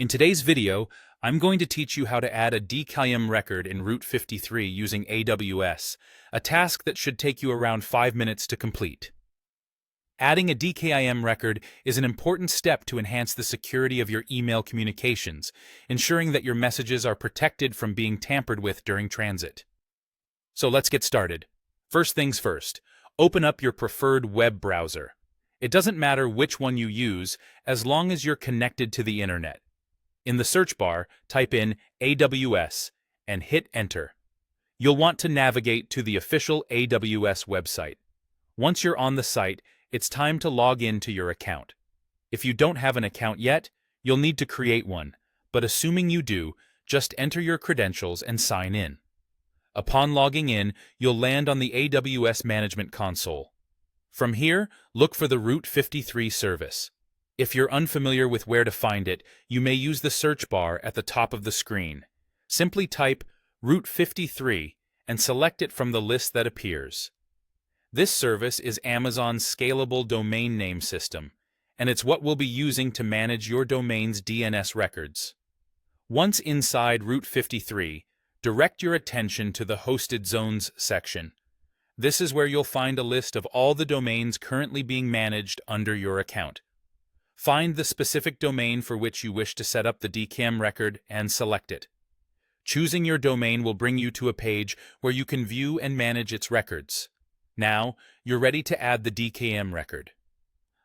In today's video, I'm going to teach you how to add a Dkim record in Route 53 using AWS, a task that should take you around 5 minutes to complete. Adding a Dkim record is an important step to enhance the security of your email communications, ensuring that your messages are protected from being tampered with during transit. So let's get started. First things first, open up your preferred web browser. It doesn't matter which one you use, as long as you're connected to the internet. In the search bar, type in AWS and hit Enter. You'll want to navigate to the official AWS website. Once you're on the site, it's time to log in to your account. If you don't have an account yet, you'll need to create one, but assuming you do, just enter your credentials and sign in. Upon logging in, you'll land on the AWS Management Console. From here, look for the Route 53 service. If you're unfamiliar with where to find it, you may use the search bar at the top of the screen. Simply type Route 53 and select it from the list that appears. This service is Amazon's scalable domain name system, and it's what we'll be using to manage your domain's DNS records. Once inside Route 53, direct your attention to the Hosted Zones section. This is where you'll find a list of all the domains currently being managed under your account. Find the specific domain for which you wish to set up the Dkim record and select it. Choosing your domain will bring you to a page where you can view and manage its records. Now, you're ready to add the Dkim record.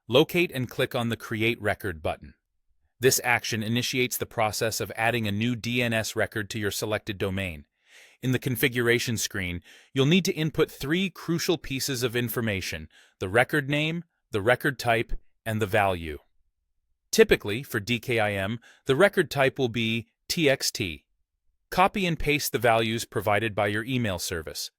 Locate and click on the Create Record button. This action initiates the process of adding a new DNS record to your selected domain. In the configuration screen, you'll need to input 3 crucial pieces of information: the record name, the record type, and the value. Typically, for Dkim, the record type will be TXT. Copy and paste the values provided by your email service.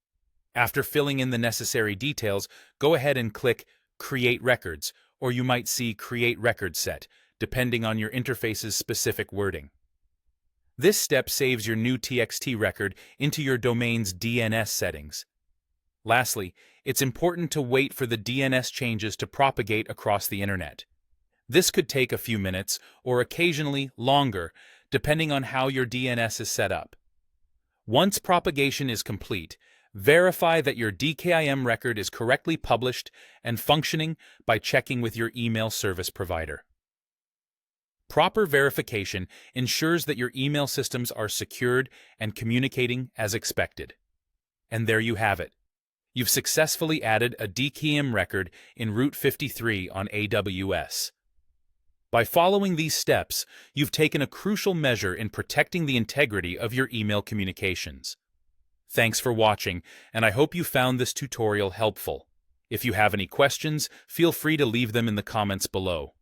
After filling in the necessary details, go ahead and click Create Records, or you might see Create Record Set, depending on your interface's specific wording. This step saves your new TXT record into your domain's DNS settings. Lastly, it's important to wait for the DNS changes to propagate across the internet. This could take a few minutes, or occasionally longer, depending on how your DNS is set up. Once propagation is complete, verify that your Dkim record is correctly published and functioning by checking with your email service provider. Proper verification ensures that your email systems are secured and communicating as expected. And there you have it. You've successfully added a Dkim record in Route 53 on AWS. By following these steps, you've taken a crucial measure in protecting the integrity of your email communications. Thanks for watching, and I hope you found this tutorial helpful. If you have any questions, feel free to leave them in the comments below.